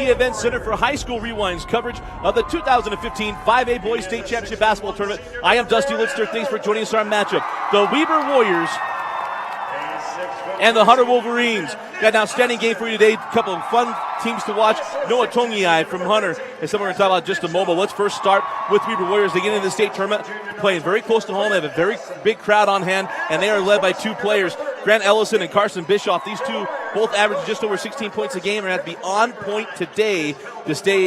Media Event Center for High School Rewinds coverage of the 2015 5A Boys State Championship Basketball Tournament. I am Dusty Litster. Thanks for joining us on our matchup. The Weber Warriors and the Hunter Wolverines. Got an outstanding game for you today. A couple of fun teams to watch. Noah Tongiai from Hunter is something we're going to talk about in just a moment. Let's first start with Weber Warriors. They get into the state tournament, playing very close to home. They have a very big crowd on hand, and they are led by two players, Grant Ellison and Carson Bischoff. These two both average just over 16 points a game and have to be on point today to stay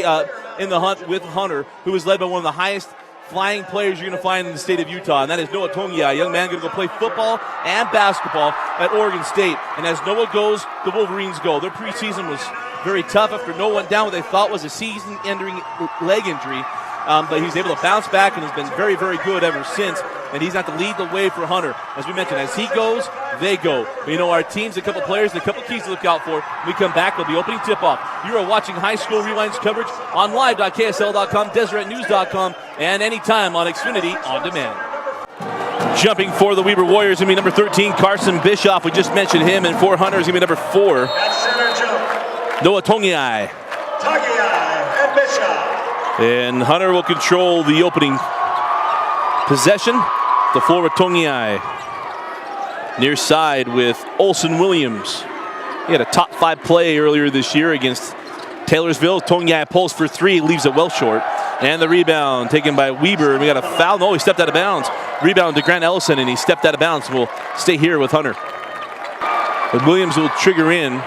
in the hunt with Hunter, who is led by one of the highest flying players you're going to find in the state of Utah, and that is Noah Tongiai, a young man going to go play football and basketball at Oregon State. And as Noah goes, the Wolverines go. Their preseason was very tough after Noah went down what they thought was a season-ending leg injury, but he's able to bounce back and has been very, very good ever since. And he's got to lead the way for Hunter. As we mentioned, as he goes, they go. We know our team's a couple players and a couple keys to look out for. When we come back, we'll be opening tip-off. You are watching High School Rewinds coverage on live.ksl.com, DeseretNews.com, and anytime on Xfinity On Demand. Jumping for the Weber Warriors is going to be number 13, Carson Bischoff. We just mentioned him. And for Hunter is going to be number 4, Noah Tongiai. And Bischoff. And Hunter will control the opening possession. The floor with Tongiai. Near side with Olson Williams. He had a top 5 play earlier this year against Taylorsville. Tongiai pulls for 3, leaves it well short. And the rebound taken by Weber. We got a foul. No, he stepped out of bounds. Rebound to Grant Ellison, and he stepped out of bounds. We'll stay here with Hunter. But Williams will trigger in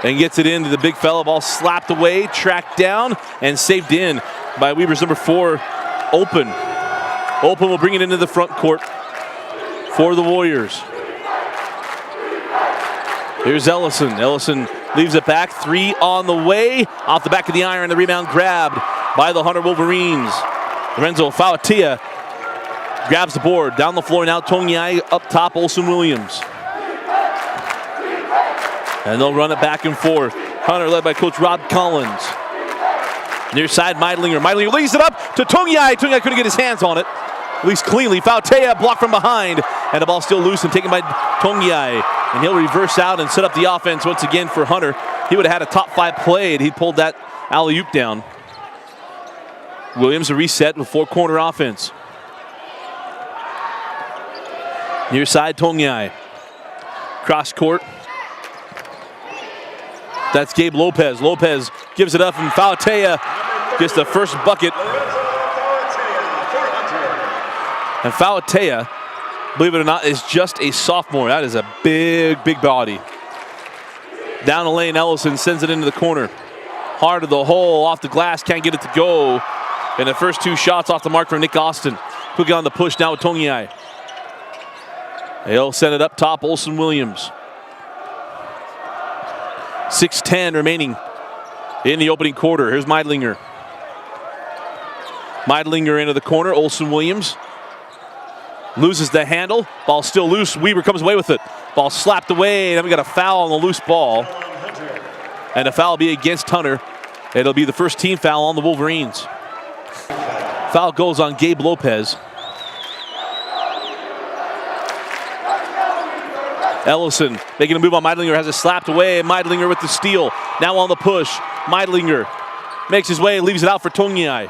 and gets it into the big fella. Ball slapped away, tracked down, and saved in by Weber's number 4, Open. Open will bring it into the front court for the Warriors. Here's Ellison. Ellison leaves it back. 3 on the way. Off the back of the iron. The rebound grabbed by the Hunter Wolverines. Lorenzo Fauatia grabs the board. Down the floor now. Tongiai up top. Olson Williams. And they'll run it back and forth. Hunter led by Coach Rob Collins. Near side, Meidlinger. Meidlinger leaves it up to Tongiai. Tongiai couldn't get his hands on it. At least cleanly. Fauatia blocked from behind. And the ball still loose and taken by Tongiai. And he'll reverse out and set up the offense once again for Hunter. He would have had a top 5 play and he pulled that alley-oop down. Williams a reset with 4-corner offense. Near side, Tongiai. Cross court. That's Gabe Lopez. Lopez gives it up and Fauatia gets the first bucket. And Fauatia, believe it or not, is just a sophomore. That is a big, big body. Down the lane, Ellison sends it into the corner. Hard of the hole, off the glass, can't get it to go. And the first 2 shots off the mark from Nick Austin. Quickly on the push now with Tongiai. They'll send it up top, Olson Williams. 6:10 remaining in the opening quarter. Here's Meidlinger. Meidlinger into the corner, Olson Williams. Loses the handle. Ball still loose. Weber comes away with it. Ball slapped away. Then we got a foul on the loose ball. And a foul will be against Hunter. It'll be the first team foul on the Wolverines. Foul goes on Gabe Lopez. Ellison making a move on Meidlinger. Has it slapped away. Meidlinger with the steal. Now on the push. Meidlinger makes his way. Leaves it out for Tongiai.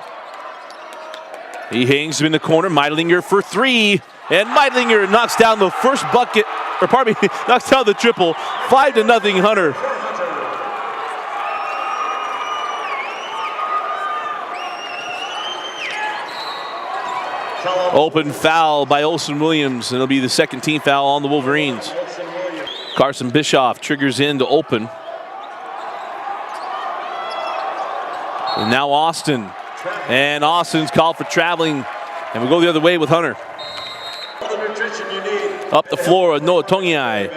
He hangs in the corner. Meidlinger for 3. And Meidlinger knocks down the first bucket, or pardon me, knocks down the triple. 5-0 Hunter. Open foul by Olson Williams, and it'll be the second team foul on the Wolverines. Carson Bischoff triggers in to Open. And now Austin. And Austin's called for traveling. And we go the other way with Hunter. Up the floor with Noah Tongiai.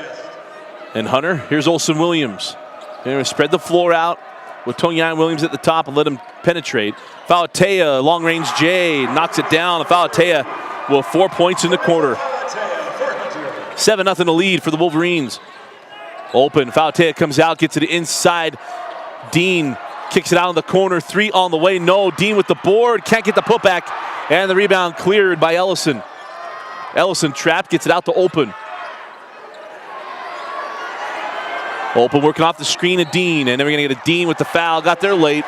And Hunter, here's Olson Williams. They're going to spread the floor out with Tongiai and Williams at the top and let him penetrate. Fauatia, long range J, knocks it down. Fauatia with 4 points in the quarter. 7-0 to lead for the Wolverines. Open, Fauatia comes out, gets it inside. Dean kicks it out in the corner, 3 on the way. No, Dean with the board, can't get the putback. And the rebound cleared by Ellison. Ellison trapped, gets it out to Open. Open working off the screen of Dean, and then we're going to get a Dean with the foul. Got there late.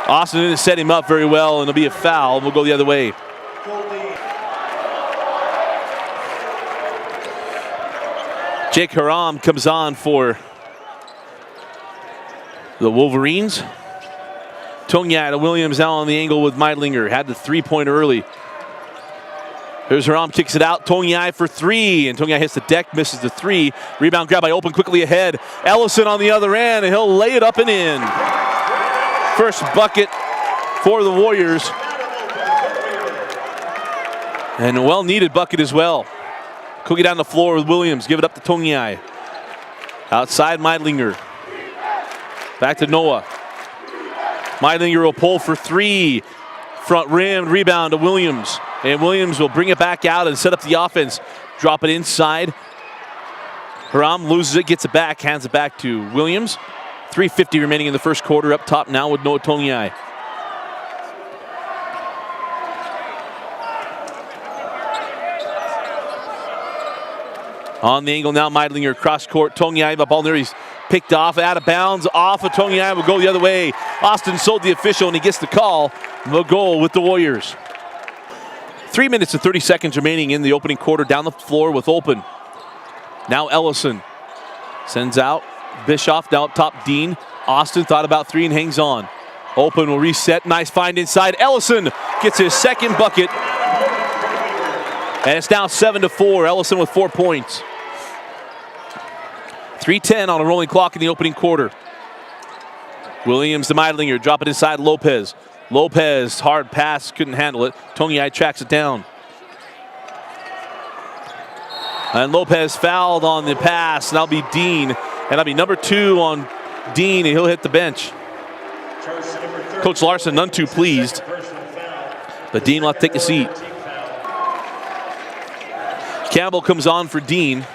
Austin didn't set him up very well, and it'll be a foul. We'll go the other way. Jake Haram comes on for the Wolverines. Tongyai to Williams now on the angle with Meidlinger. Had the three-pointer early. Here's Haram, kicks it out. Tongyai for three, and Tongyai hits the deck, misses the three. Rebound grab by Open, quickly ahead. Ellison on the other end, and he'll lay it up and in. First bucket for the Warriors. And a well-needed bucket as well. Cookie down the floor with Williams, give it up to Tongyai. Outside Meidlinger. Back to Noah. Meidlinger will pull for three. Front rim, rebound to Williams. And Williams will bring it back out and set up the offense. Drop it inside. Haram loses it, gets it back, hands it back to Williams. 3:50 remaining in the first quarter. Up top now with Noah Tongyai. On the angle now, Meidlinger cross court. Tongyai, the ball there, he's picked off, out of bounds, off of Tongyai, will go the other way. Austin sold the official and he gets the call. The goal with the Warriors. 3 minutes and 30 seconds remaining in the opening quarter. Down the floor with Open. Now Ellison sends out. Bischoff now up top, Dean. Austin thought about three and hangs on. Open will reset, nice find inside. Ellison gets his second bucket. And it's now 7-4, Ellison with 4 points. 3:10 on a rolling clock in the opening quarter. Williams to Meidlinger, drop it inside Lopez. Lopez, hard pass, couldn't handle it. Tongyai tracks it down. And Lopez fouled on the pass, and that'll be Dean. And that'll be number 2 on Dean, and he'll hit the bench. Coach Larson, none too pleased. But Dean will have to take a seat. Campbell comes on for Dean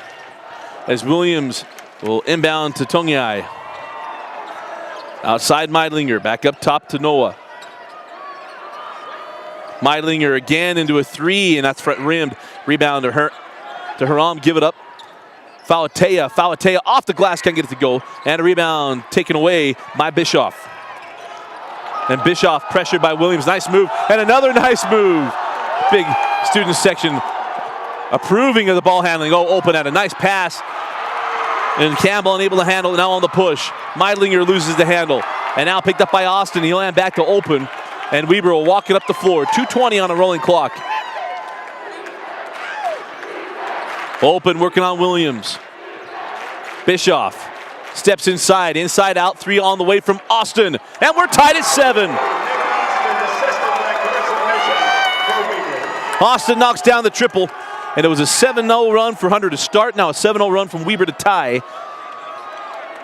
as Williams will inbound to Tongyai. Outside Meidlinger, back up top to Noah. Meidlinger again into a three, and that's front rimmed. Rebound to Haram, give it up. Falatea off the glass, can't get it to go. And a rebound taken away by Bischoff. And Bischoff pressured by Williams, nice move, and another nice move. Big student section approving of the ball handling. Oh, Open had a nice pass. And Campbell unable to handle it, now on the push. Meidlinger loses the handle. And now picked up by Austin. He'll hand back to Open. And Weber will walk it up the floor. 2:20 on a rolling clock. Open working on Williams. Bischoff steps inside out, three on the way from Austin. And we're tied at 7. Austin knocks down the triple. And it was a 7-0 run for Hunter to start. Now a 7-0 run from Weber to tie.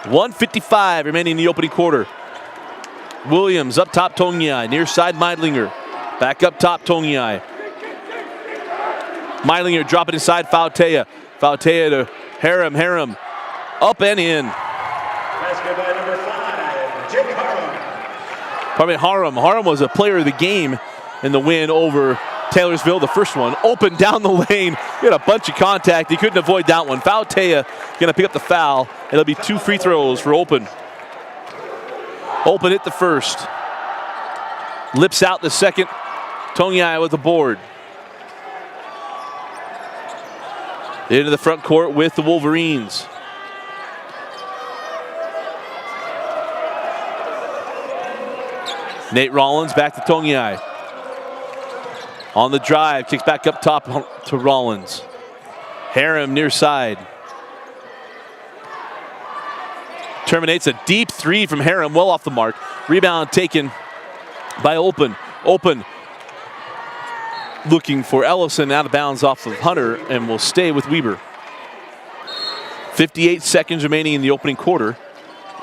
1:55 remaining in the opening quarter. Williams up top, Tongyai. Near side, Meidlinger. Back up top, Tongyai. Meidlinger drop it inside, Falatea. Falatea to Haram. Haram up and in. Basket by number 5, Jake Haram. Pardon me, Haram. Haram was a player of the game in the win over Taylorsville, the first one. Open down the lane. He had a bunch of contact. He couldn't avoid that one. Falatea going to pick up the foul. It'll be 2 free throws for Open. Open hit the first. Lips out the second. Tongyai with the board. Into the front court with the Wolverines. Nate Rollins back to Tongyai. On the drive, kicks back up top to Rollins. Haram near side. Terminates a deep three from Haram, well off the mark. Rebound taken by Open. Open looking for Ellison, out of bounds off of Hunter, and will stay with Weber. 58 seconds remaining in the opening quarter.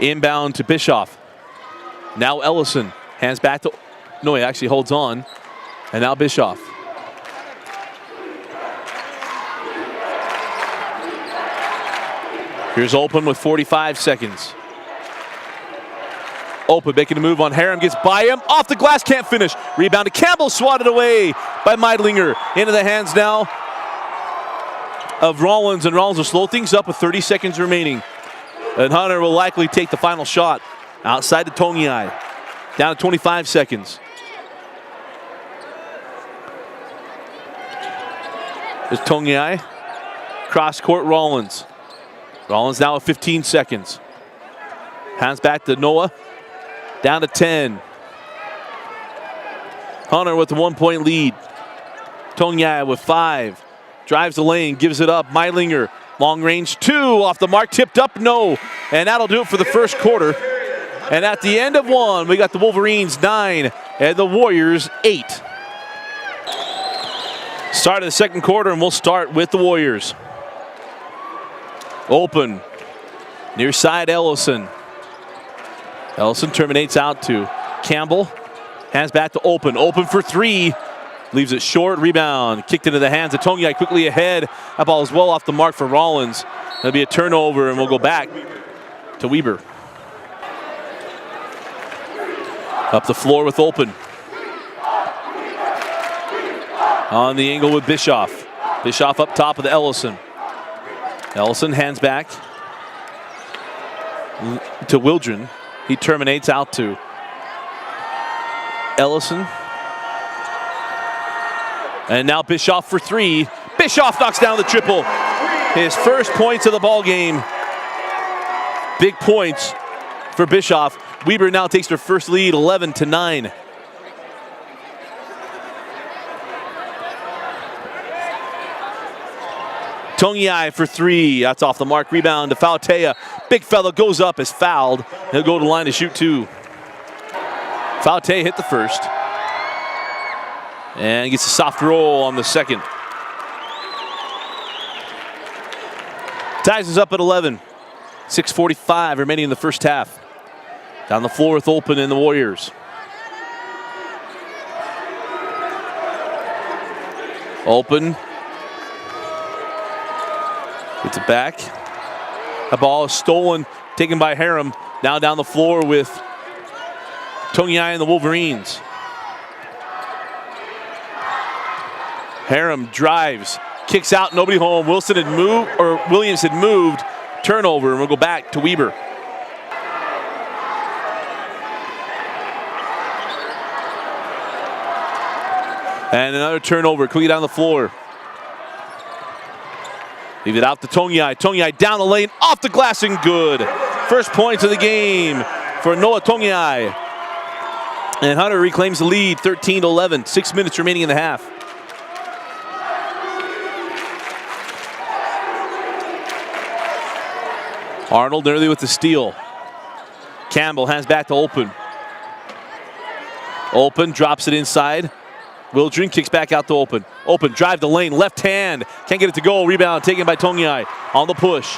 Inbound to Bischoff. Now Ellison hands back to, no, he actually holds on. And now Bischoff. Here's Open with 45 seconds. Open making a move on Haram, gets by him, off the glass, can't finish. Rebound to Campbell, swatted away by Meidlinger. Into the hands now of Rollins, and Rollins will slow things up with 30 seconds remaining. And Hunter will likely take the final shot outside to Tongiai. Down to 25 seconds. There's Tongiai. Cross court, Rollins. Rollins now at 15 seconds. Hands back to Noah. Down to 10. Hunter with the 1-point lead. Tongiai with 5. Drives the lane, gives it up. Meidlinger, long range 2 off the mark, tipped up, no. And that'll do it for the first quarter. And at the end of 1, we got the Wolverines 9 and the Warriors 8. Start of the second quarter, and we'll start with the Warriors. Open. Near side, Ellison. Ellison terminates out to Campbell. Hands back to Open. Open for 3. Leaves it short. Rebound. Kicked into the hands of Tongiai. Quickly ahead. That ball is well off the mark for Rollins. That'll be a turnover, and we'll go back to Weber. Up the floor with Open. On the angle with Bischoff. Bischoff up top with Ellison. Ellison hands back to Wildren. He terminates out to Ellison. And now Bischoff for 3. Bischoff knocks down the triple. His first points of the ball game. Big points for Bischoff. Weber now takes their first lead, 11-9. Tongiai for 3. That's off the mark. Rebound to Fautea. Big fella goes up, is fouled. He'll go to the line to shoot 2. Fautea hit the first. And gets a soft roll on the second. Ties us up at 11. 6:45 remaining in the first half. Down the floor with Open and the Warriors. Open. Gets it back. The ball is stolen, taken by Harum. Now down the floor with Tongiai and the Wolverines. Harum drives, kicks out, nobody home. Williams had moved. Turnover, and we'll go back to Weber. And another turnover, quickly down the floor. Leave it out to Tongiai. Tongiai down the lane, off the glass and good. First points of the game for Noah Tongiai. And Hunter reclaims the lead, 13-11. 6 minutes remaining in the half. Arnold nearly with the steal. Campbell hands back to Open. Open drops it inside. Wildren kicks back out to Open. Open, drive the lane, left hand. Can't get it to go. Rebound taken by Tongiai on the push.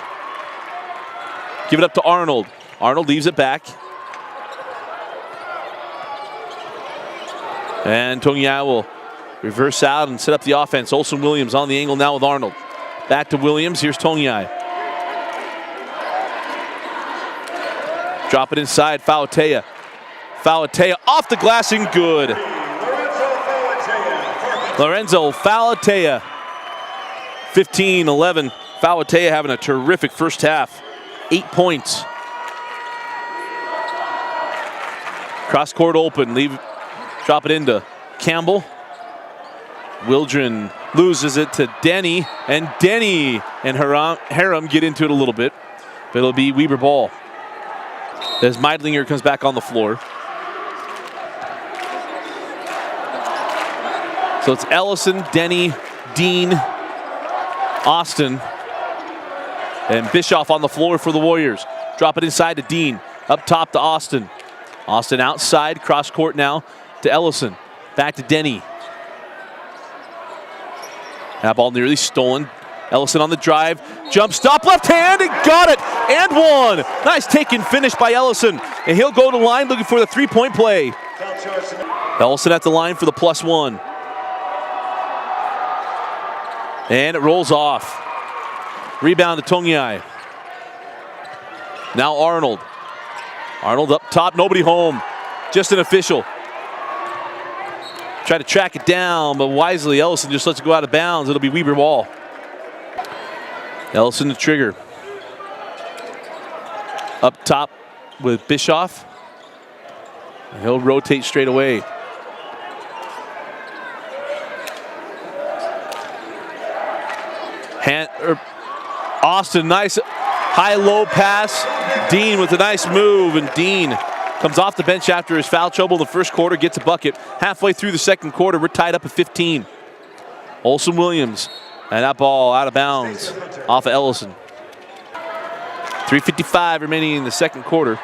Give it up to Arnold. Arnold leaves it back. And Tongiai will reverse out and set up the offense. Olsen Williams on the angle now with Arnold. Back to Williams. Here's Tongiai. Drop it inside, Fautea. Fautea off the glass and good. Lorenzo Fautea. 15-11. Fautea having a terrific first half. 8 points. Cross court Open. Drop it into Campbell. Wildren loses it to Denny. And Denny and Harum get into it a little bit. But it'll be Weber ball. As Meidlinger comes back on the floor. So it's Ellison, Denny, Dean, Austin, and Bischoff on the floor for the Warriors. Drop it inside to Dean. Up top to Austin. Austin outside, cross court now to Ellison. Back to Denny. That ball nearly stolen. Ellison on the drive. Jump stop, left hand, and got it. And one. Nice take and finish by Ellison. And he'll go to the line looking for the three-point play. Ellison at the line for the +1. And it rolls off. Rebound to Tongiai. Now Arnold. Arnold up top, nobody home. Just an official. Try to track it down, but wisely Ellison just lets it go out of bounds. It'll be Weber ball. Ellison to trigger. Up top with Bischoff. And he'll rotate straight away. Austin, nice high-low pass. Dean with a nice move, and Dean comes off the bench after his foul trouble in the first quarter, gets a bucket. Halfway through the second quarter, we're tied up at 15. Olsen Williams, and that ball out of bounds off of Ellison. 3:55 remaining in the second quarter.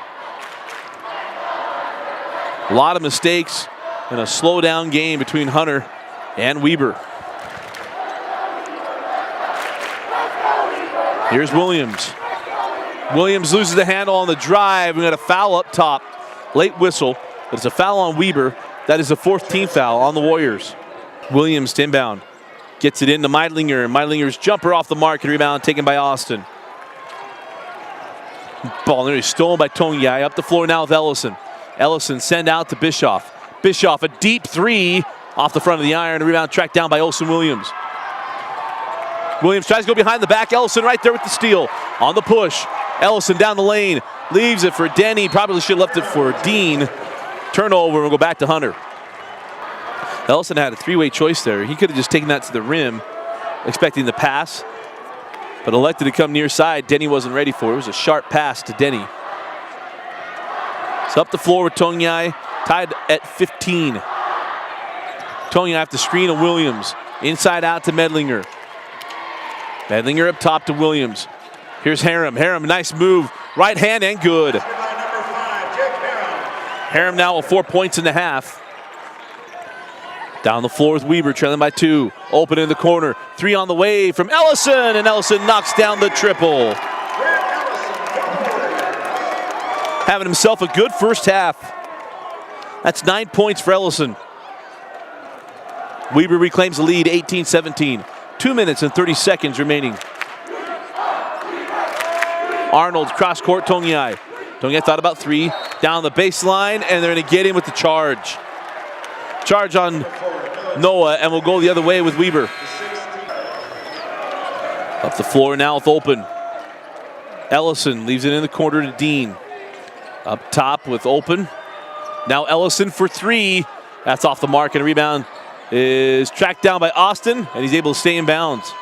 A lot of mistakes and a slow-down game between Hunter and Weber. Here's Williams. Williams loses the handle on the drive. We got a foul up top. Late whistle, but it's a foul on Weber. That is the fourth team foul on the Warriors. Williams to inbound. Gets it into Meidlinger. Meidlinger's jumper off the mark and rebound taken by Austin. Ball nearly stolen by Tongyai. Up the floor now with Ellison. Ellison send out to Bischoff. Bischoff, a deep three off the front of the iron. A rebound tracked down by Olsen Williams. Williams tries to go behind the back. Ellison right there with the steal. On the push. Ellison down the lane. Leaves it for Denny. Probably should have left it for Dean. Turnover. We'll go back to Hunter. Ellison had a three-way choice there. He could have just taken that to the rim, expecting the pass, but elected to come near side. Denny wasn't ready for it. It was a sharp pass to Denny. So up the floor with Tongyai, tied at 15. Tongyai have to screen of Williams. Inside out to Meidlinger. Meidlinger up top to Williams. Here's Harum. Harum, nice move. Right hand and good. Harum now with 4 points in the half. Down the floor with Weber, trailing by 2. Open in the corner. 3 on the way from Ellison, and Ellison knocks down the triple. Having himself a good first half. That's 9 points for Ellison. Weber reclaims the lead, 18-17. 2 minutes and 30 seconds remaining. Arnold, cross court, Tongyai. Tongyai thought about 3. Down the baseline, and they're going to get in with the charge. Charge on Noah, and we'll go the other way with Weber. Up the floor now with Open. Ellison leaves it in the corner to Dean. Up top with Open. Now Ellison for 3. That's off the mark, and a rebound is tracked down by Austin, and he's able to stay in bounds.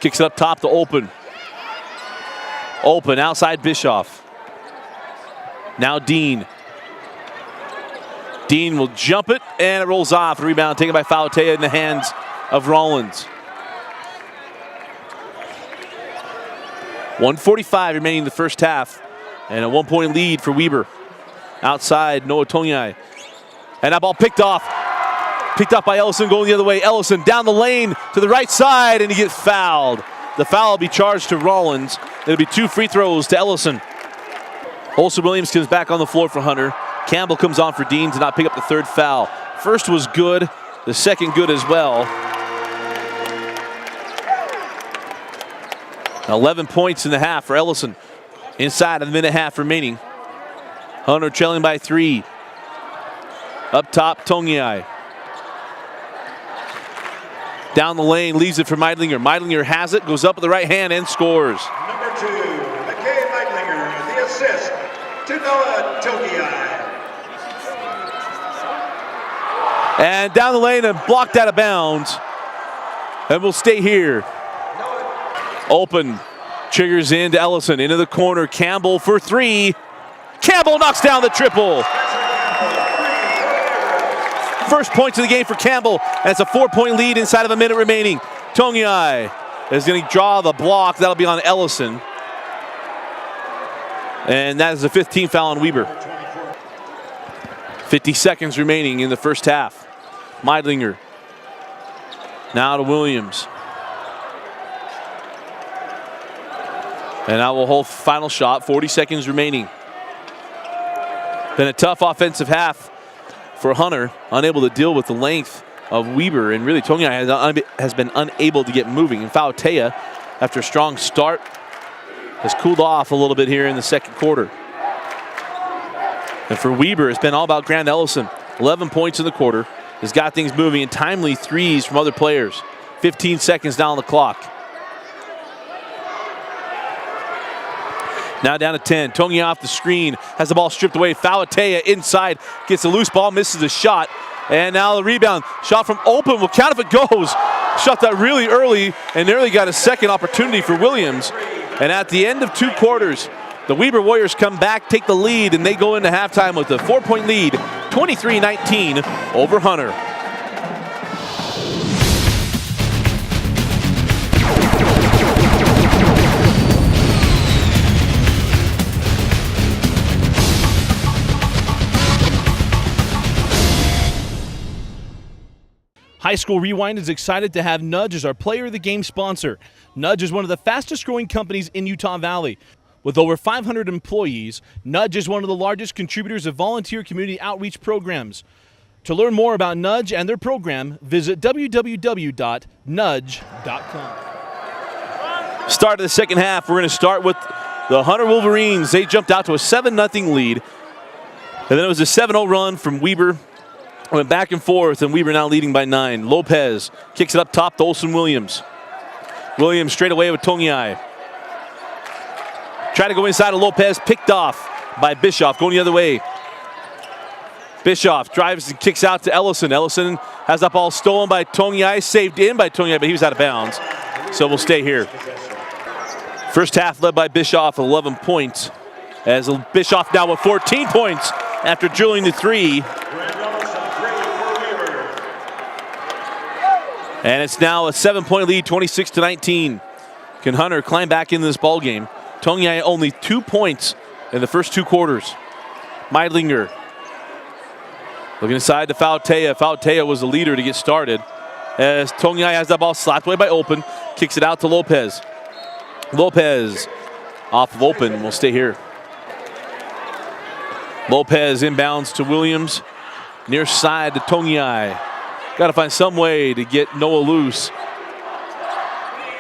Kicks it up top to Open. Open outside Bischoff. Now Dean. Dean will jump it, and it rolls off. A rebound taken by Fautea in the hands of Rollins. 1:45 remaining in the first half, and a 1-point lead for Weber. Outside, Noah Tongyai. And that ball picked off. Picked up by Ellison, going the other way. Ellison down the lane to the right side, and he gets fouled. The foul will be charged to Rollins. It'll be 2 free throws to Ellison. Olsen Williams comes back on the floor for Hunter. Campbell comes on for Dean to not pick up the 3rd foul. First was good, the second good as well. 11 points in the half for Ellison. Inside of the minute and a half remaining. Hunter trailing by 3. Up top, Tongyai. Down the lane, leaves it for Meidlinger. Meidlinger has it, goes up with the right hand and scores. Number 2, McKay Meidlinger, the assist to Noah Tongyai. And down the lane and blocked out of bounds. And we'll stay here. Open, triggers into Ellison, into the corner. Campbell for 3. Campbell knocks down the triple. First points of the game for Campbell, and it's a 4-point lead inside of a minute remaining. Tongyai is going to draw the block. That'll be on Ellison. And that is the 15th foul on Weber. 50 seconds remaining in the first half. Meidlinger. Now to Williams. And now we'll hold final shot. 40 seconds remaining. Been a tough offensive half for Hunter, unable to deal with the length of Weber, and really Tongyai has been unable to get moving. And Fautea, after a strong start, has cooled off a little bit here in the second quarter. And for Weber, it's been all about Grant Ellison. 11 points in the quarter, has got things moving, and timely 3s from other players. 15 seconds down the clock. Now down to 10. Tongi off the screen. Has the ball stripped away. Falatea inside. Gets a loose ball. Misses a shot. And now the rebound. Shot from Open. Will count if it goes. Shot that really early and nearly got a second opportunity for Williams. And at the end of 2 quarters, the Weber Warriors come back, take the lead, and they go into halftime with a 4-point lead, 23-19 over Hunter. High School Rewind is excited to have Nudge as our Player of the Game sponsor. Nudge is one of the fastest growing companies in Utah Valley. With over 500 employees, Nudge is one of the largest contributors of volunteer community outreach programs. To learn more about Nudge and their program, visit www.nudge.com. Start of the second half, we're going to start with the Hunter Wolverines. They jumped out to a 7-0 lead. And then it was a 7-0 run from Weber. Went back and forth, and Weber now leading by 9. Lopez kicks it up top to Olsen Williams. Williams straight away with Tongi. Trying to go inside of Lopez, picked off by Bischoff, going the other way. Bischoff drives and kicks out to Ellison. Ellison has that ball stolen by Tongi, saved in by Tongi, but he was out of bounds. So we'll stay here. First half led by Bischoff, 11 points. As Bischoff now with 14 points after drilling the 3. And it's now a 7-point lead, 26-19. Can Hunter climb back into this ball game? Tongi only 2 points in the first 2 quarters. Meidlinger looking inside to Falatea. Falatea was the leader to get started. As Tongi has that ball slapped away by Open, kicks it out to Lopez. Lopez off of Open, will stay here. Lopez inbounds to Williams. Near side to Tongi. Got to find some way to get Noah loose.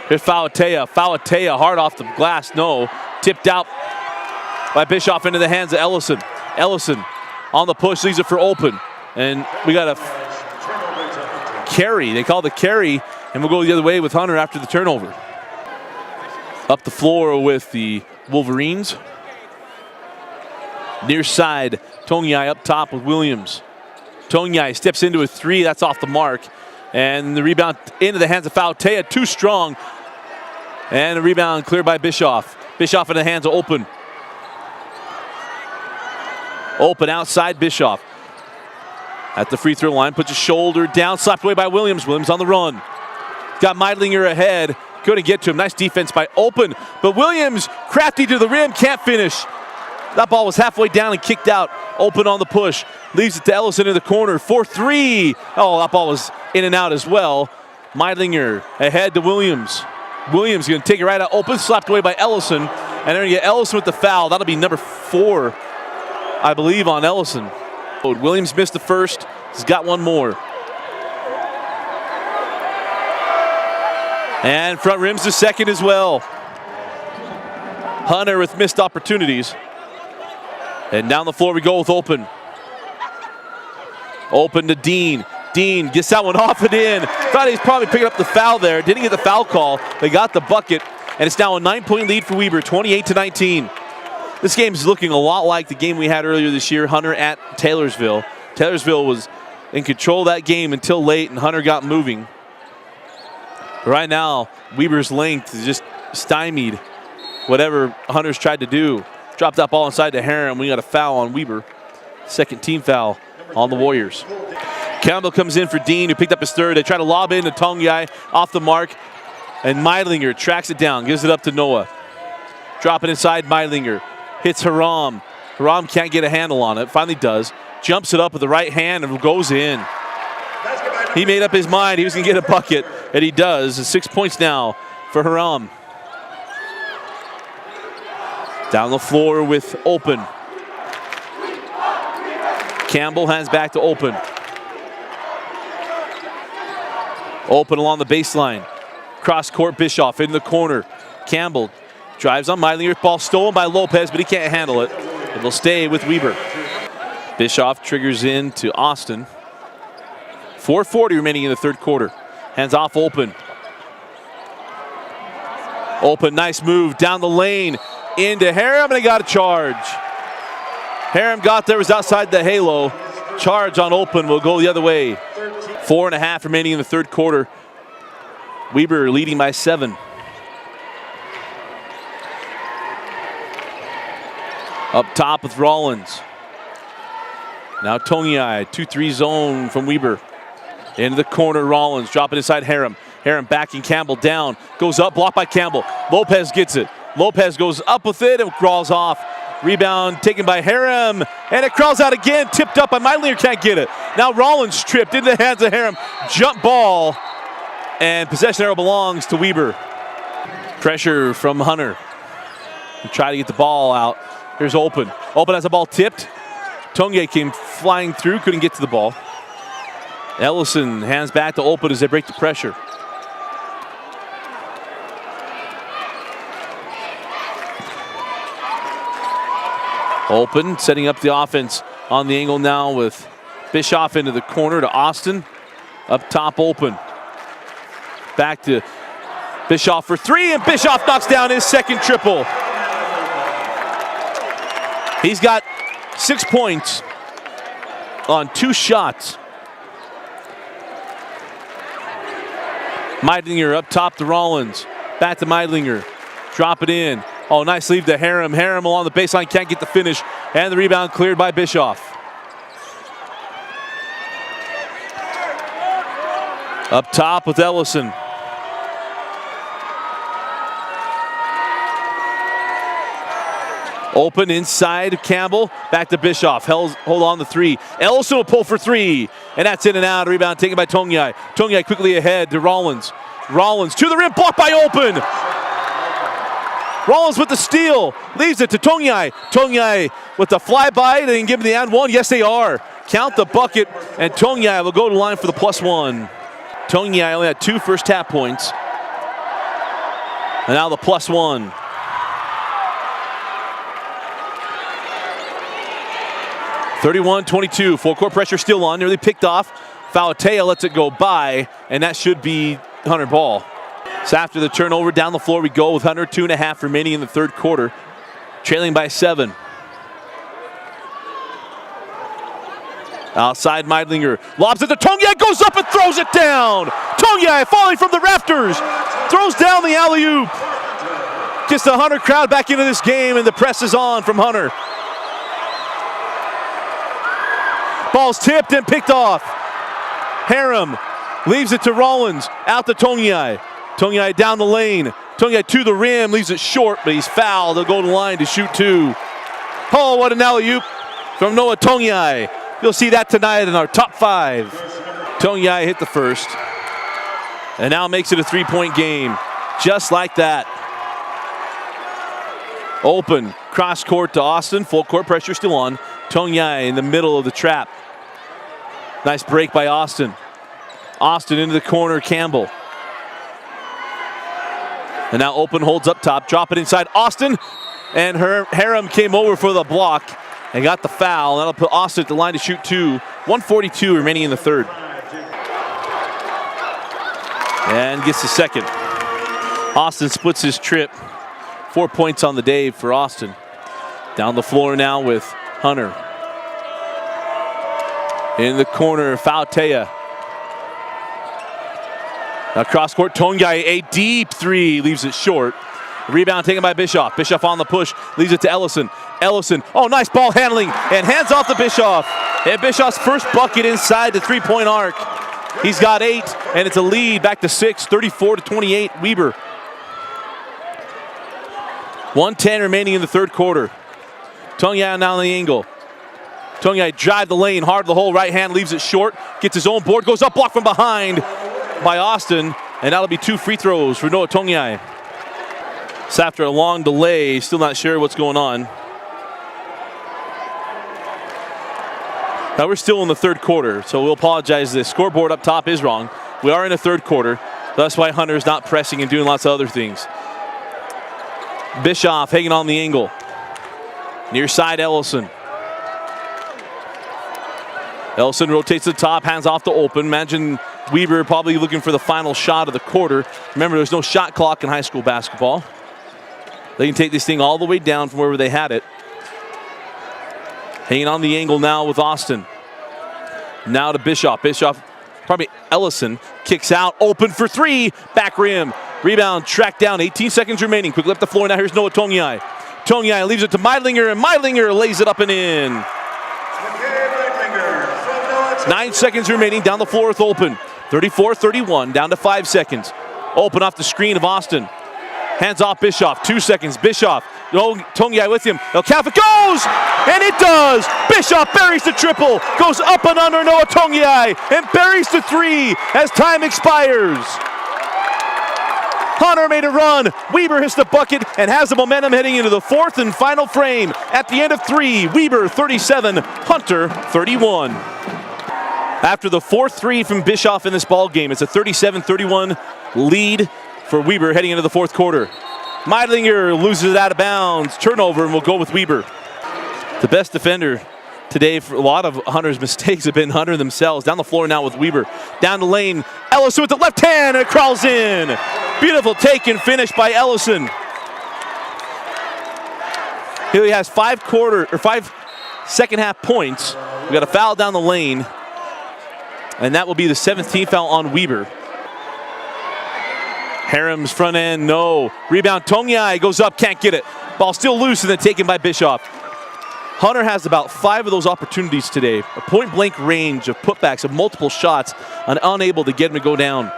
Here's Falatea. Falatea hard off the glass. No. Tipped out by Bischoff into the hands of Ellison. Ellison on the push, leaves it for Open. And we got a carry. They call the carry, and we'll go the other way with Hunter after the turnover. Up the floor with the Wolverines. Near side, Tongi up top with Williams. Tongi steps into a 3, that's off the mark. And the rebound into the hands of Falatea, too strong. And a rebound cleared by Bischoff. Bischoff in the hands of Open. Open outside Bischoff. At the free throw line, puts his shoulder down, slapped away by Williams. Williams on the run. Got Meidlinger ahead. Couldn't get to him. Nice defense by Open. But Williams, crafty to the rim, can't finish. That ball was halfway down and kicked out. Open on the push. Leaves it to Ellison in the corner. 4-3. Oh, that ball was in and out as well. Meidlinger ahead to Williams. Williams going to take it right out. Open, slapped away by Ellison. And they're going to get Ellison with the foul. That'll be number 4, I believe, on Ellison. Williams missed the first. He's got one more. And front rim's the second as well. Hunter with missed opportunities. And down the floor we go with Open. Open to Dean. Dean gets that one off and in. Thought he was probably picking up the foul there. Didn't get the foul call. They got the bucket. And it's now a 9-point lead for Weber, 28-19. This game is looking a lot like the game we had earlier this year, Hunter at Taylorsville. Taylorsville was in control of that game until late, and Hunter got moving. But right now, Weber's length is just stymied whatever Hunter's tried to do. Dropped that ball inside to Harron. We got a foul on Weber. Second team foul on the Warriors. Campbell comes in for Dean, who picked up his third. They try to lob in to Tongi off the mark. And Meidlinger tracks it down, gives it up to Noah. Drop it inside Meidlinger. Hits Haram. Haram can't get a handle on it. Finally does. Jumps it up with the right hand and goes in. He made up his mind he was going to get a bucket, and he does. It's 6 points now for Haram. Down the floor with Open. Campbell hands back to Open. Open along the baseline. Cross court, Bischoff in the corner. Campbell drives on Meidlinger. Ball stolen by Lopez, but he can't handle it. It will stay with Weber. Bischoff triggers in to Austin. 4:40 remaining in the third quarter. Hands off Open. Open, nice move down the lane. into Harem, and he got a charge. Harem got there, was outside the halo. Charge on Open will go the other way. 4.5 remaining in the third quarter. Weber leading by 7. Up top with Rollins. Now Tongiai, 2-3 zone from Weber. Into the corner, Rollins, dropping inside Harem. Harem backing Campbell down, goes up, blocked by Campbell. Lopez gets it. Lopez goes up with it and crawls off. Rebound taken by Harem, and it crawls out again, tipped up by Meidlinger, can't get it. Now Rollins tripped into the hands of Harem. Jump ball, and possession arrow belongs to Weber. Pressure from Hunter. Try to get the ball out. Here's Open. Open has the ball tipped. Tongiai came flying through, couldn't get to the ball. Ellison hands back to Open as they break the pressure. Open setting up the offense on the angle now with Bischoff into the corner to Austin. Up top, Open. Back to Bischoff for 3, and Bischoff knocks down his second triple. He's got 6 points on 2 shots. Meidlinger up top to Rollins. Back to Meidlinger. Drop it in. Oh, nice leave to Harem. Harem along the baseline, can't get the finish. And the rebound cleared by Bischoff. Up top with Ellison. Open inside Campbell. Back to Bischoff. Hold on the 3. Ellison will pull for 3. And that's in and out. Rebound taken by Tongiai. Tongiai quickly ahead to Rollins. Rollins to the rim. Blocked by Open. Rollins with the steal. Leaves it to Tongiai. Tongiai with the flyby. They can give him the and 1. Yes, they are. Count the bucket. And Tongiai will go to the line for the +1. Tongiai only had 2 first half points. And now the +1. (31-22). Full court pressure still on. Nearly picked off. Fauatea lets it go by, and that should be Hunter ball. So after the turnover, down the floor we go with Hunter. 2.5 remaining in the third quarter. Trailing by 7. Outside Meidlinger. Lobs it to Tongiai. Goes up and throws it down. Tongiai falling from the rafters. Throws down the alley-oop. Gets the Hunter crowd back into this game, and the press is on from Hunter. Ball's tipped and picked off. Harem leaves it to Rollins. Out to Tongiai. Tongiai down the lane. Tongiai to the rim. Leaves it short, but he's fouled. They'll go to the line to shoot 2. Oh, what an alley-oop from Noah Tongiai. You'll see that tonight in our top 5. Tongiai hit the first. And now makes it a 3-point game. Just like that. Open. Cross court to Austin. Full court pressure still on. Tongiai in the middle of the trap. Nice break by Austin. Austin into the corner, Campbell. And now Open holds up top, drop it inside Austin. And Harem came over for the block and got the foul. That'll put Austin at the line to shoot 2. 1:42 remaining in the third. And gets the second. Austin splits his trip. 4 points on the day for Austin. Down the floor now with Hunter. In the corner, Fauatea. Now cross court, Tongiai, a deep 3, leaves it short. Rebound taken by Bischoff. Bischoff on the push, leaves it to Ellison. Ellison, oh, nice ball handling, and hands off to Bischoff. And Bischoff's first bucket inside the 3-point arc. He's got 8, and it's a lead back to 6, 34-28, Weber. 1:10 remaining in the third quarter. Tongiai now on the angle. Tongiai drive the lane, hard to the hole, right hand, leaves it short, gets his own board, goes up, blocked from behind by Austin, and that'll be 2 free throws for Noah Tongiai. So after a long delay, still not sure what's going on. Now we're still in the third quarter, so we'll apologize. The scoreboard up top is wrong. We are in the third quarter. That's why Hunter's not pressing and doing lots of other things. Bischoff hanging on the angle. Near side Ellison. Ellison rotates to the top, hands off to Open. Imagine Weber probably looking for the final shot of the quarter. Remember, there's no shot clock in high school basketball. They can take this thing all the way down from wherever they had it. Hanging on the angle now with Austin. Now to Bischoff. Bischoff, probably Ellison, kicks out, open for three, back rim. Rebound, tracked down, 18 seconds remaining. Quickly up the floor, now here's Noah Tongiai. Tongiai leaves it to Meidlinger, and Meidlinger lays it up and in. 9 seconds remaining, down the floor with Open. 34-31, down to 5 seconds. Open off the screen of Austin. Hands off Bischoff, 2 seconds. Bischoff, Tongiai with him. El Catholic goes, and it does. Bischoff buries the triple, goes up and under Noah Tongiai, and buries the three as time expires. Hunter made a run. Weber hits the bucket and has the momentum heading into the fourth and final frame. At the end of three, Weber 37, Hunter 31. After the fourth three from Bischoff in this ball game, it's a 37-31 lead for Weber heading into the fourth quarter. Meidlinger loses it out of bounds. Turnover, and we'll go with Weber. The best defender today for a lot of Hunter's mistakes have been Hunter themselves. Down the floor now with Weber. Down the lane, Ellison with the left hand, and it crawls in. Beautiful take and finish by Ellison. He has 5 second half points. We got a foul down the lane, and that will be the 17th foul on Weber. Harem's front end, no. Rebound, Tongiai goes up, can't get it. Ball still loose and then taken by Bischoff. Hunter has about 5 of those opportunities today. A point-blank range of putbacks of multiple shots and unable to get him to go down.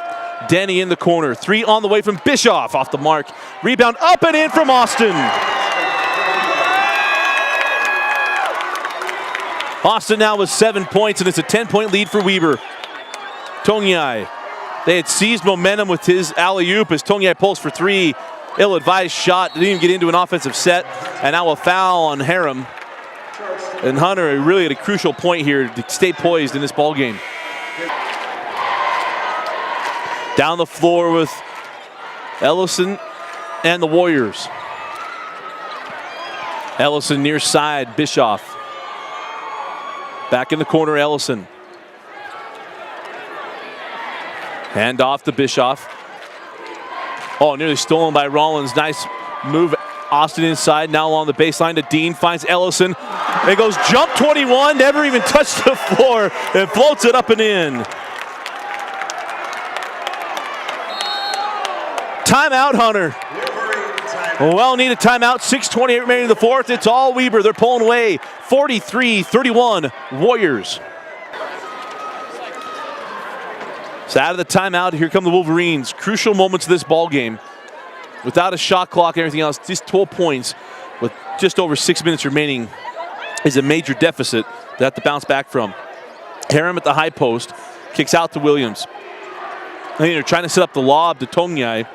Denny in the corner, 3 on the way from Bischoff, off the mark. Rebound up and in from Austin. Austin now with 7 points, and it's a 10-point lead for Weber. Tongiai. They had seized momentum with his alley-oop as Tongiai pulls for 3. Ill-advised shot, didn't even get into an offensive set. And now a foul on Harem. And Hunter really at a crucial point here to stay poised in this ball game. Down the floor with Ellison and the Warriors. Ellison near side, Bischoff. Back in the corner, Ellison. Hand off to Bischoff. Oh, nearly stolen by Rollins. Nice move. Austin inside, now along the baseline to Dean. Finds Ellison. It goes jump 21, never even touched the floor, and floats it up and in. Timeout, Hunter. Well needed timeout. 6:28 remaining in the fourth. It's all Weber. They're pulling away. 43-31 Warriors. So out of the timeout, here come the Wolverines. Crucial moments of this ball game. Without a shot clock and everything else, just 12 points with just over 6 minutes remaining is a major deficit they have to bounce back from. Harem at the high post, kicks out to Williams. I think they're trying to set up the lob to Tongiai,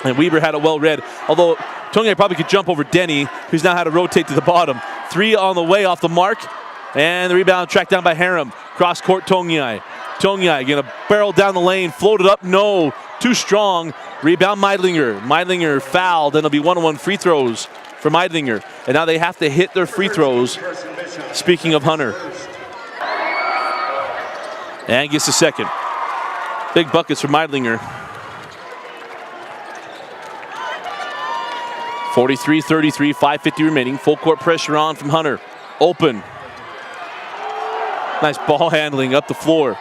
and Weber had it well read. Although Tongiai probably could jump over Denny, who's now had to rotate to the bottom. 3 on the way off the mark, and the rebound tracked down by Harem. Cross court Tongiai. Tongiai gonna barrel down the lane, floated up, no, too strong. Rebound Meidlinger. Meidlinger fouled, and it'll be 1-on-1 free throws for Meidlinger. And now they have to hit their free throws, speaking of Hunter. And gets the second. Big buckets for Meidlinger. 43-33, 5:50 remaining. Full court pressure on from Hunter. Open. Nice ball handling up the floor.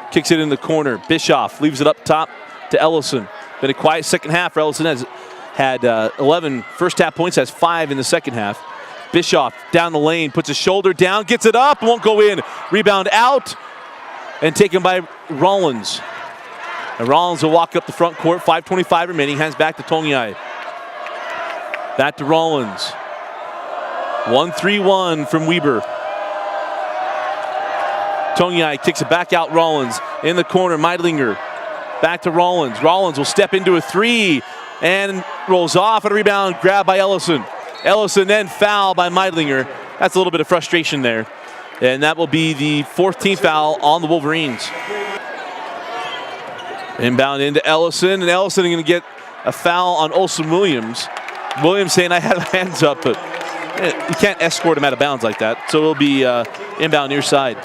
Kicks it in the corner. Bischoff leaves it up top to Ellison. Been a quiet second half. Ellison has had 11 first half points, has 5 in the second half. Bischoff down the lane, puts his shoulder down, gets it up, won't go in. Rebound out, and taken by Rollins. And Rollins will walk up the front court, 5:25 remaining, hands back to Tongiai. Back to Rollins. 1-3-1 from Weber. Tongiai kicks it back out, Rollins. In the corner, Meidlinger. Back to Rollins. Rollins will step into a 3 and rolls off, and a rebound grabbed by Ellison. Ellison then fouled by Meidlinger. That's a little bit of frustration there. And that will be the 14th foul on the Wolverines. Inbound into Ellison, and Ellison is going to get a foul on Olsen Williams. Williams saying, I had my hands up, but you can't escort him out of bounds like that. So it'll be inbound near side.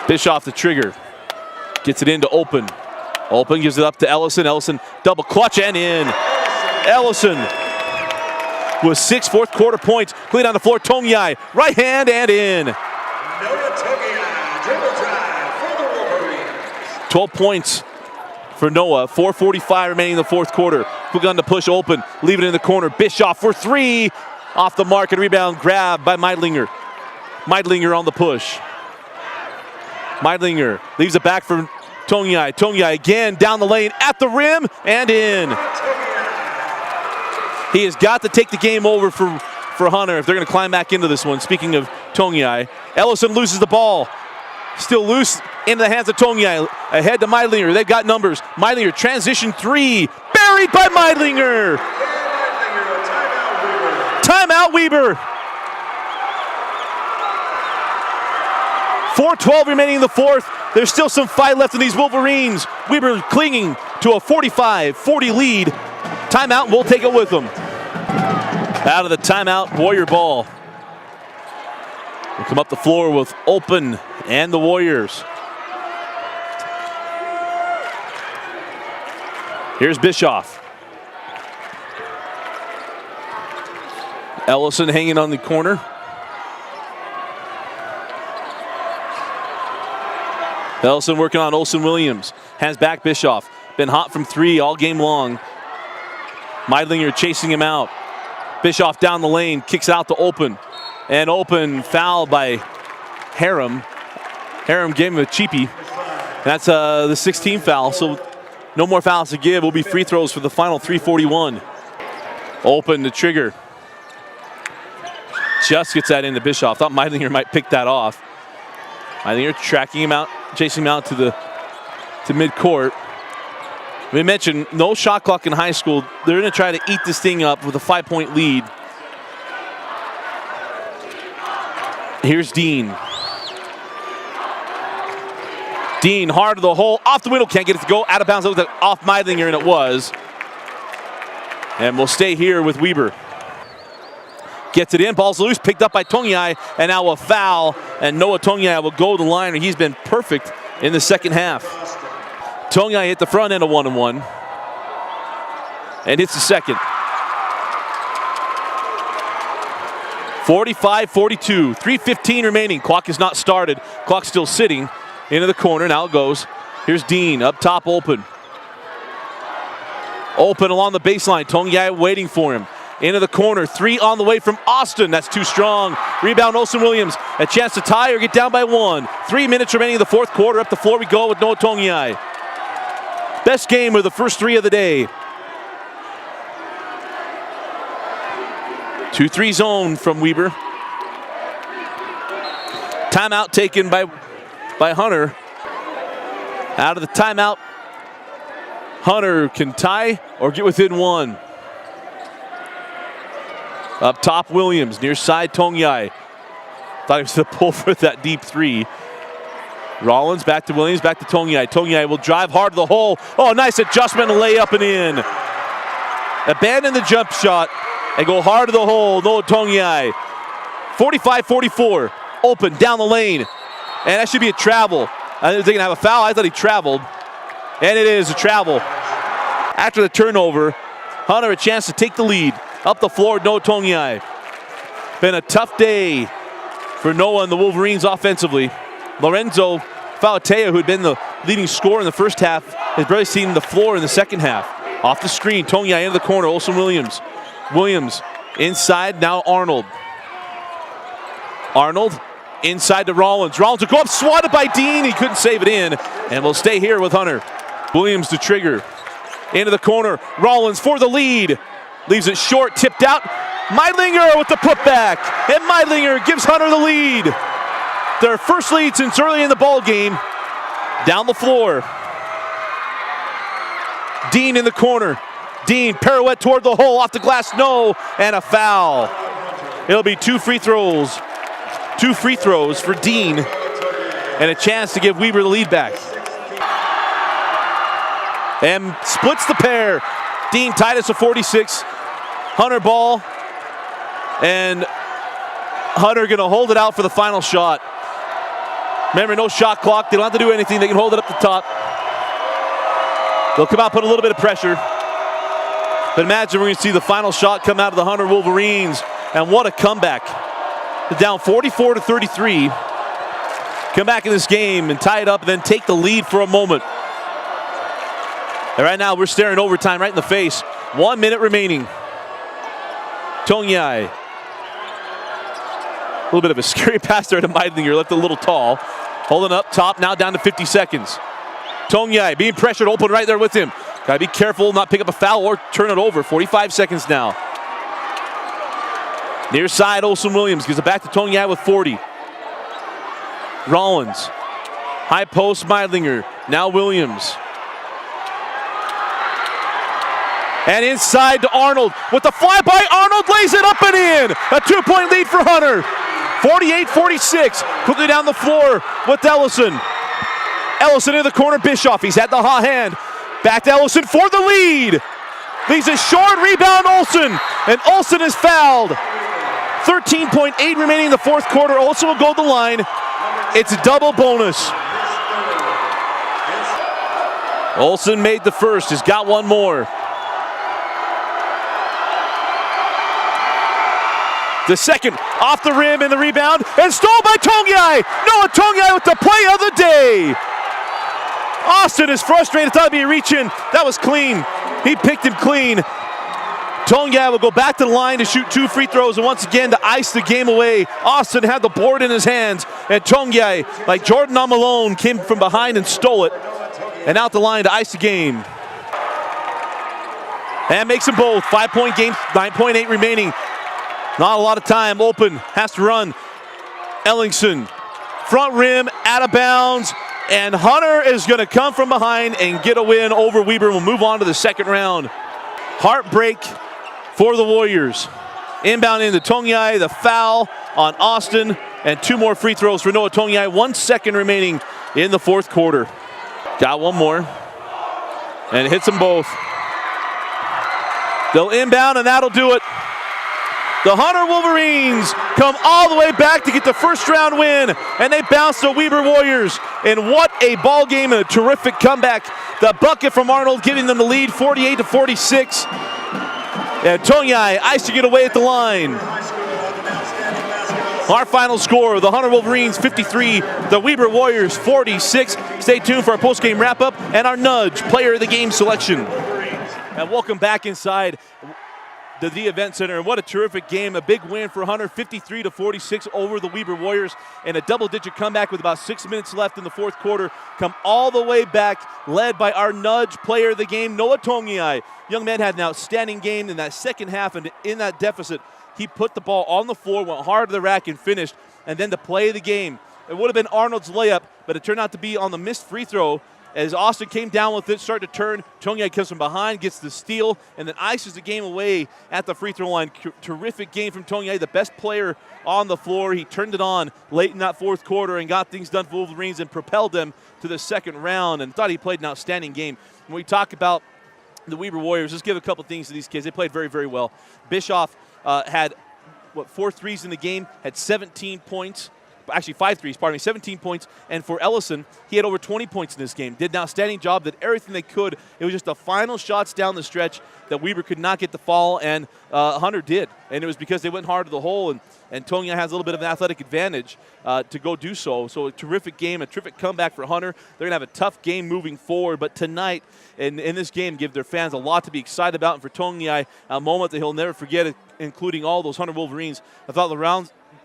Bischoff the trigger. Gets it into Open. Open gives it up to Ellison. Ellison double clutch and in. Ellison with 6 fourth quarter points. Clean on the floor, Tongyai, right hand and in. Noah Tongyai, dribble drive for the Wolverines. 12 points for Noah. 4:45 remaining in the fourth quarter. Quick on to push open, leave it in the corner. Bischoff for 3. Off the mark and rebound grab by Meidlinger. Meidlinger on the push. Meidlinger leaves it back for Tongyai. Tongyai again down the lane at the rim and in. He has got to take the game over for Hunter if they're going to climb back into this one. Speaking of Tongyai, Ellison loses the ball. Still loose into the hands of Tongyai. Ahead to Meidlinger. They've got numbers. Meidlinger transition 3. Buried by Meidlinger. Timeout Weber. 4:12 remaining in the fourth. There's still some fight left in these Wolverines. Weber clinging to a 45-40 lead. Timeout, and we'll take it with them. Out of the timeout, Warrior ball. We'll come up the floor with Open and the Warriors. Here's Bischoff. Ellison hanging on the corner. Ellison working on Olsen Williams. Hands back Bischoff. Been hot from 3 all game long. Meidlinger chasing him out. Bischoff down the lane, kicks out to Open. And Open fouled by Harum. Harum gave him a cheapie. That's the 16th foul, so no more fouls to give. Will be free throws for the final 3:41. Open to trigger. Just gets that into Bischoff. Thought Meidlinger might pick that off. Meidlinger tracking him out, chasing him out to midcourt. We mentioned no shot clock in high school. They're going to try to eat this thing up with a 5-point lead. Here's Dean. Dean hard to the hole, off the window, can't get it to go. Out of bounds, off Meidlinger, and it was. And we'll stay here with Weber. Gets it in, ball's loose, picked up by Tongyai, and now a foul. And Noah Tongyai will go to the line, and he's been perfect in the second half. Tongyai hit the front end of 1-1 and hits the second. 45-42, 3:15 remaining. Clock is not started. Clock still sitting into the corner. Now it goes. Here's Dean up top, Open. Open along the baseline. Tongyai waiting for him. Into the corner. 3 on the way from Austin. That's too strong. Rebound, Olsen Williams. A chance to tie or get down by 1. 3 minutes remaining in the fourth quarter. Up the floor we go with Noah Tongyai. Best game of the first 3 of the day. 2-3 zone from Weber. Timeout taken by Hunter. Out of the timeout, Hunter can tie or get within 1. Up top, Williams. Near side, Tongyai. Thought he was going to pull for that deep 3. Rollins back to Williams, back to Tongyai. Tongyai will drive hard to the hole. Oh, nice adjustment, a layup and in. Abandon the jump shot and go hard to the hole. Noah Tongyai. 45-44. Open down the lane. And that should be a travel. I didn't think he'd have a foul. I thought he traveled. And it is a travel. After the turnover, Hunter a chance to take the lead. Up the floor, Noah Tongyai. Been a tough day for Noah and the Wolverines offensively. Lorenzo Falatea, who had been the leading scorer in the first half, has barely seen the floor in the second half. Off the screen, Tongyai into the corner, Olsen Williams. Williams inside, now Arnold. Arnold inside to Rollins. Rollins will go up, swatted by Dean. He couldn't save it in, and we'll stay here with Hunter. Williams to trigger. Into the corner, Rollins for the lead. Leaves it short, tipped out. Meidlinger with the putback, and Meidlinger gives Hunter the lead. Their first lead since early in the ball game. Down the floor. Dean in the corner. Dean pirouette toward the hole, off the glass, no, and a foul. It'll be 2 free throws. 2 free throws for Dean, and a chance to give Weber the lead back. And splits the pair. Dean tied us to 46. Hunter ball, and Hunter gonna hold it out for the final shot. Remember, no shot clock. They don't have to do anything. They can hold it up the top. They'll come out, put a little bit of pressure. But imagine we're going to see the final shot come out of the Hunter Wolverines. And what a comeback. They're down 44-33. Come back in this game and tie it up and then take the lead for a moment. And right now we're staring overtime right in the face. 1 minute remaining. Tongyai. A little bit of a scary pass there to Meidlinger, left a little tall. Holding up top, now down to 50 seconds. Tongyai being pressured, open right there with him. Gotta be careful, not pick up a foul or turn it over. 45 seconds now. Near side, Olsen Williams gives it back to Tongyai with 40. Rollins. High post, Meidlinger. Now Williams. And inside to Arnold with the flyby. Arnold lays it up and in. A 2-point lead for Hunter. 48-46. Quickly down the floor with Ellison. Ellison in the corner. Bischoff. He's at the hot hand. Back to Ellison for the lead. Leaves it short. Rebound Olsen. And Olsen is fouled. 13.8 remaining in the fourth quarter. Olsen will go to the line. It's a double bonus. Olsen made the first. He's got one more. The second off the rim and the rebound, and stole by Tongyai. Noah Tongyai with the play of the day. Austin is frustrated, thought he'd be reaching. That was clean. He picked him clean. Tongyai will go back to the line to shoot 2 free throws, and once again to ice the game away. Austin had the board in his hands, and Tongyai, like Jordan Malone, came from behind and stole it, and out the line to ice the game. And makes them both. 5-point game, 9.8 remaining. Not a lot of time. Open, has to run. Ellingson, front rim, out of bounds, and Hunter is going to come from behind and get a win over Weber. We'll move on to the second round. Heartbreak for the Warriors. Inbound into Tongyai, the foul on Austin, and 2 more free throws for Noah Tongyai. 1 second remaining in the fourth quarter. Got one more, and hits them both. They'll inbound, and that'll do it. The Hunter Wolverines come all the way back to get the first round win, and they bounce the Weber Warriors. And what a ball game and a terrific comeback. The bucket from Arnold giving them the lead, 48-46. And Tongyai icing it away at the line. Our final score, the Hunter Wolverines 53, the Weber Warriors 46. Stay tuned for our post-game wrap-up and our Nudge Player of the Game selection. And welcome back inside the Event Center, and what a terrific game. A big win for Hunter, 53-46 over the Weber Warriors, and a double-digit comeback with about 6 minutes left in the fourth quarter. Come all the way back, led by our Nudge Player of the Game, Noah Tongyai. Young man had an outstanding game in that second half, and in that deficit, he put the ball on the floor, went hard to the rack, and finished. And then the play of the game, it would have been Arnold's layup, but it turned out to be on the missed free throw. As Austin came down with it, started to turn, Tongyai comes from behind, gets the steal, and then ices the game away at the free throw line. Terrific game from Tongyai, the best player on the floor. He turned it on late in that fourth quarter and got things done for Wolverines and propelled them to the second round, and thought he played an outstanding game. When we talk about the Weber Warriors, let's give a couple things to these kids. They played very, very well. Bischoff had, 4 threes in the game, had 17 points. Actually 5 threes, 17 points. And for Ellison, he had over 20 points in this game. Did an outstanding job, did everything they could. It was just the final shots down the stretch that Weber could not get the fall, and Hunter did. And it was because they went hard to the hole, and Tongyai has a little bit of an athletic advantage to go do so. So a terrific game, a terrific comeback for Hunter. They're going to have a tough game moving forward, but tonight in this game give their fans a lot to be excited about, and for Tongyai, a moment that he'll never forget, including all those Hunter Wolverines. I thought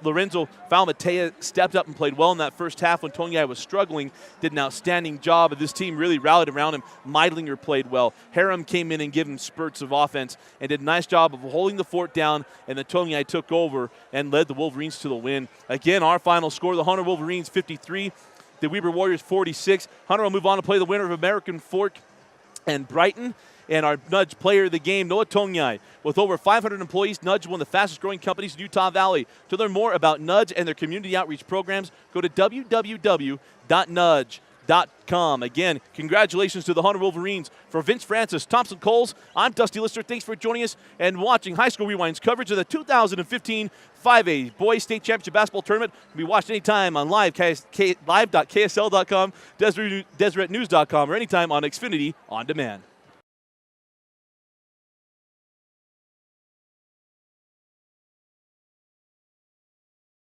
Lorenzo Falmatea stepped up and played well in that first half when Tongyai was struggling, did an outstanding job, and this team really rallied around him. Meidlinger played well. Haram came in and gave him spurts of offense and did a nice job of holding the fort down, and then Tongyai took over and led the Wolverines to the win. Again, our final score, the Hunter Wolverines 53, the Weber Warriors 46. Hunter will move on to play the winner of American Fork and Brighton. And our Nudge Player of the Game, Noah Tongyai. With over 500 employees, Nudge is one of the fastest growing companies in Utah Valley. To learn more about Nudge and their community outreach programs, go to www.nudge.com. Again, congratulations to the Hunter Wolverines. For Vince Francis, Thompson Coles, I'm Dusty Lister. Thanks for joining us and watching High School Rewind's coverage of the 2015 5A Boys State Championship Basketball Tournament. Be watched anytime on live.ksl.com, DeseretNews.com, or anytime on Xfinity On Demand.